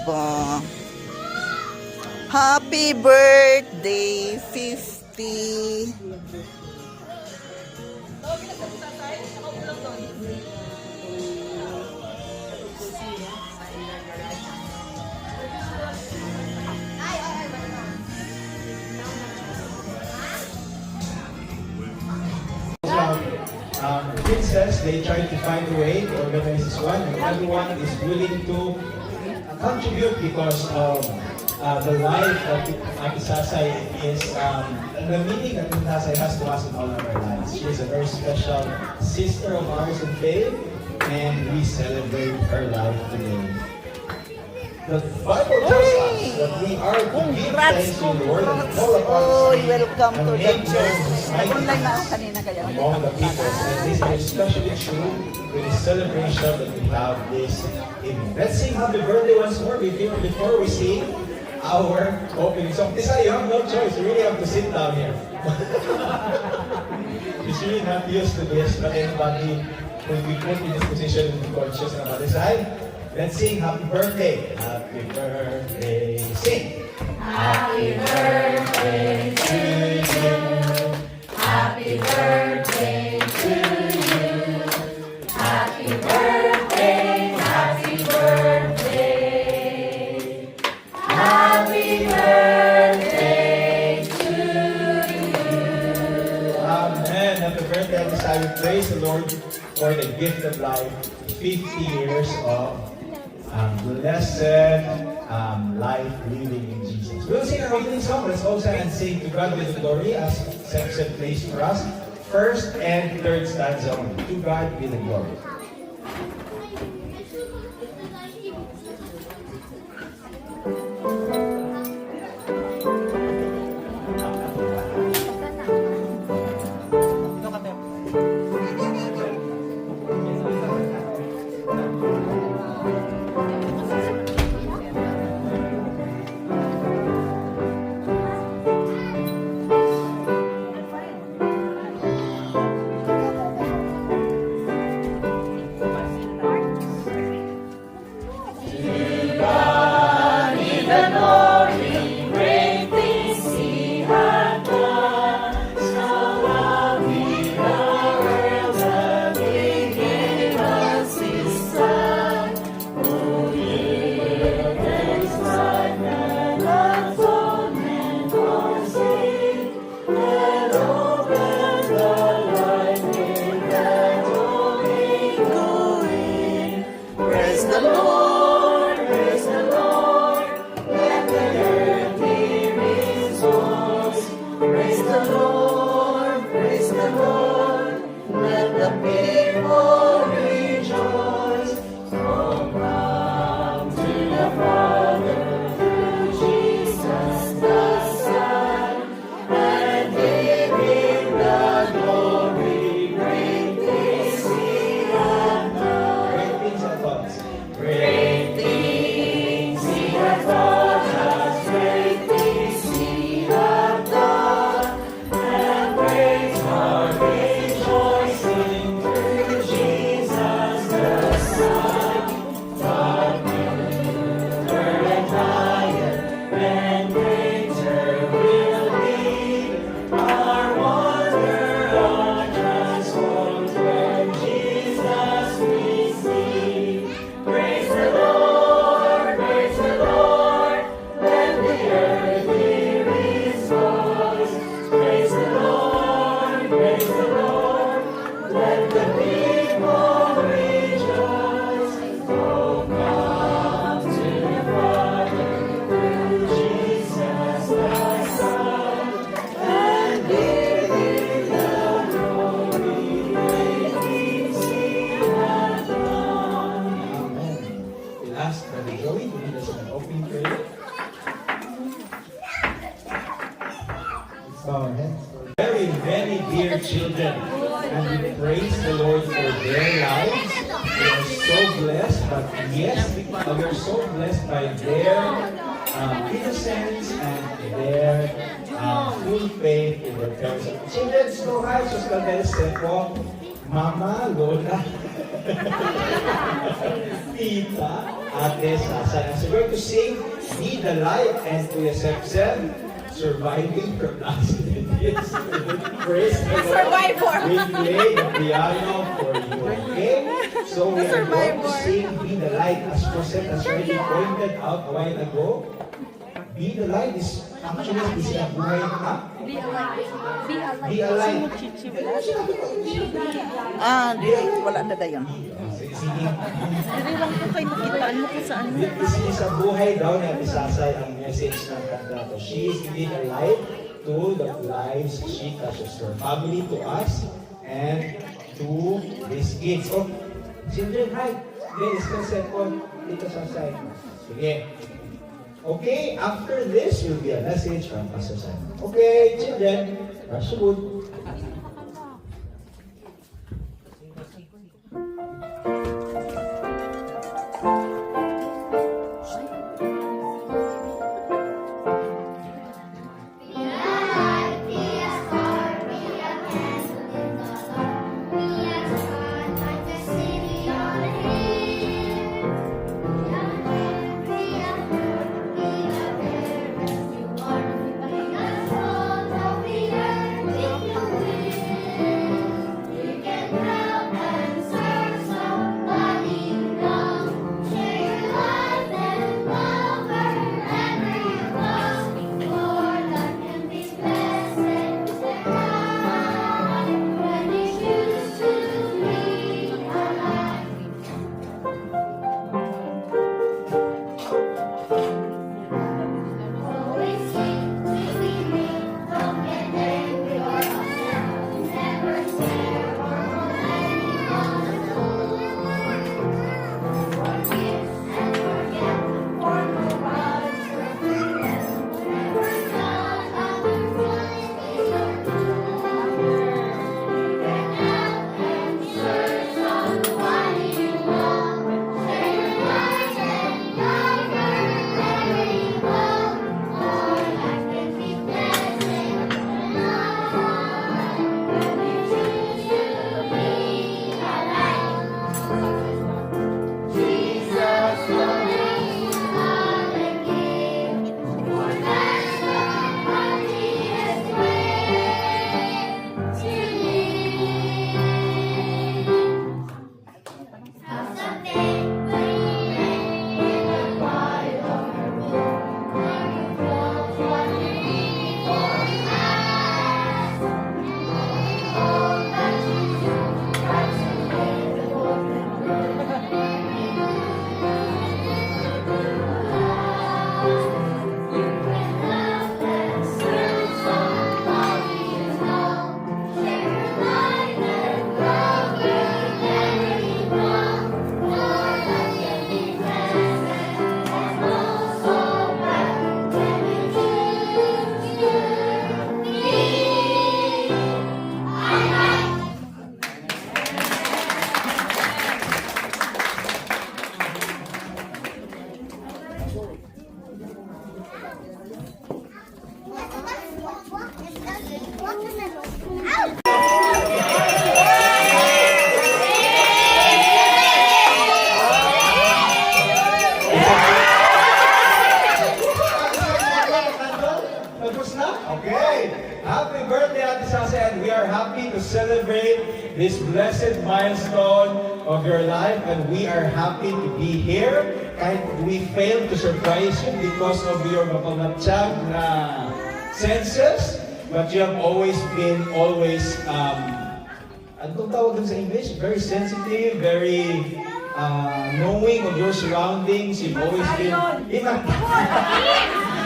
Diba? Happy birthday, 50. Princess, they tried to find a way to organize this one, and everyone is willing to contribute because of the life that Ate Sasay is, the meaning that Ate Sasay has to us in all of our lives. She is a very special sister of ours in faith, and we celebrate her life today. The Bible tells us that we are to give thanks to the Lord and all of us. Welcome to the church. Nag-online na ako kanina kaya. Among the people, and this is especially true with the celebration that we have this evening. Let's sing happy birthday once more before we sing our opening song. Tisa, you have no choice. You really have to sit down here. She's really not used to this, but anybody will be put in this position will be conscious about this. Let's sing happy birthday. Happy birthday. Sing. Happy birthday to you. Happy birthday to you. Happy birthday, happy birthday. Happy birthday to you. Amen. Happy birthday. I will praise the Lord for the gift of life. 50 years of blessed life living in Jesus. We'll sing our opening song. Let's also and sing to God be the glory as Samson plays for us. First and third stanza only. To God be the glory. Very many dear children, and we praise the Lord for their lives. They are so blessed, but yes, we are so blessed by their innocence and their full faith in their parents. Children, so hi, Sus Caldera Sepo, Mama, Lola, Tita Ate Sasay. So we're going to sing Be the Light, and Kuya Sepsem, surviving from accident. Yes. Praise the Lord. Survivor. We play the piano for you. Okay? So we are going to sing Be the Light. As Joseph has already pointed out a while ago, Be the Light is actually isinabuhay na. Be a light. Wala na dayon. Sige. Dili lang ko kayo nakitaan mo kung saan. Sa buhay daw ni Ate Sasay ang message ng kanta to. She is giving a light to the lives she touches, her family, to us, and to these kids. Oh, children, hi. Please, second, Tita Sasay. Sige. Okay, after this will be a message from Pastor Simon. Okay, children, rush good. Happy birthday, Ate Sasay, and we are happy to celebrate this blessed milestone of your life, and we are happy to be here. Kahit we failed to surprise you because of your mapamatsyag na senses, but you have always been anong tawag dun sa English? Very sensitive, very knowing of your surroundings. You've always been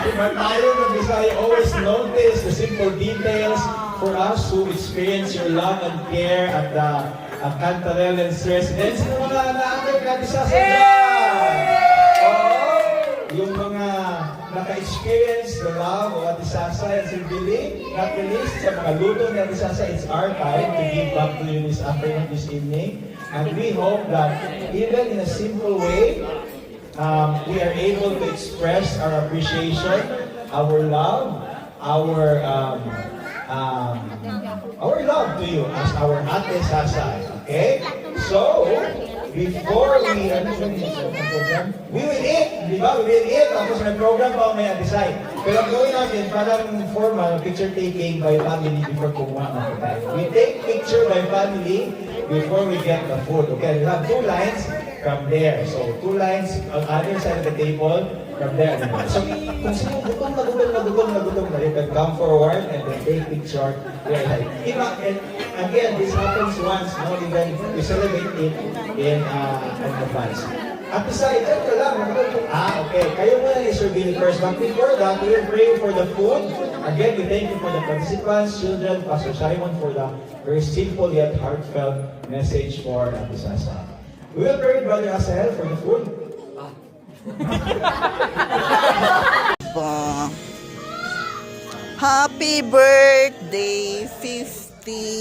tayo ng Bisaya, always notice the simple details for us who experience your love and care at the Cantarelen's residence. Yung mga na-under ka sa yung mga naka-experience the love of Ate Sasay and Silvili, not the least sa mga luto ni Ate Sasay. It's our time to give back to you this afternoon, this evening. And we hope that even in a simple way, we are able to express our appreciation, our love, our love to you as our Ate Sasay. Okay? So, before we, program, we will eat, di ba? We will eat, tapos may program pa may decide. Pero ang gawin natin, parang formal, picture taking by family before kumuha ng pagkain. We take picture by family before we get the food. Okay, we have 2 lines from there. So, 2 lines on other side of the table from there. So, kung sino gutom na, you can come forward and then take picture. And again, this happens once, not even we celebrate it in advance. At the side, ito lang, okay. Kayo muna ni Sir Billy first. But before that, we will pray for the food. Again, we thank you for the participants, children, Pastor Simon, for the very simple yet heartfelt message for Abisasa. We will pray, Brother Asahel, for the food. Happy birthday, 50.